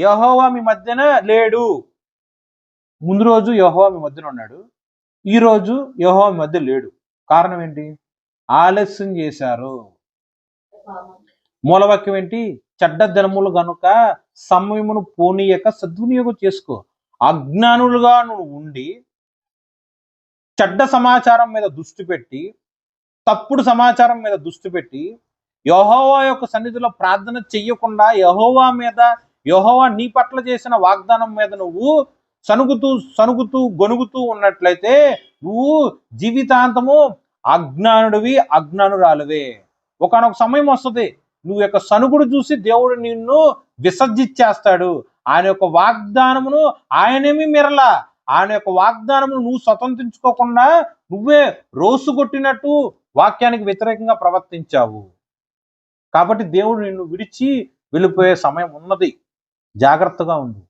యెహోవా మీ మధ్యన లేడు. ముందు రోజు యెహోవా మీ మధ్యన ఉన్నాడు. ఈ రోజు యెహోవా మీ మధ్య లేడు. కారణం ఏంటి? ఆలస్యం చేశారు. మూలవాక్యం ఏంటి? చెడ్డ దినములు గనుక సమయమును పోనీయక సద్వినియోగం చేసుకో. అజ్ఞానులుగా నువ్వు ఉండి చెడ్డ సమాచారం మీద దృష్టి పెట్టి, తప్పుడు సమాచారం మీద దృష్టి పెట్టి, యెహోవా యొక్క సన్నిధిలో ప్రార్థన చెయ్యకుండా యెహోవా నీ పట్ల చేసిన వాగ్దానం మీద నువ్వు సనుగుతూ గొనుగుతూ ఉన్నట్లయితే నువ్వు జీవితాంతము అజ్ఞానురాలువే. ఒకానొక సమయం వస్తుంది, నువ్వు యొక్క సనుగుడు చూసి దేవుడు నిన్ను విసర్జించేస్తాడు. ఆయన యొక్క వాగ్దానమును ఆయనేమి మీరలా. ఆయన యొక్క వాగ్దానమును నువ్వు స్వతంత్రించుకోకుండా నువ్వే రోసుగొట్టినట్టు వాక్యానికి వ్యతిరేకంగా ప్రవర్తించావు. కాబట్టి దేవుడు నిన్ను విడిచి వెళ్ళిపోయే సమయం ఉన్నది. జాగ్రత్తగా ఉండు.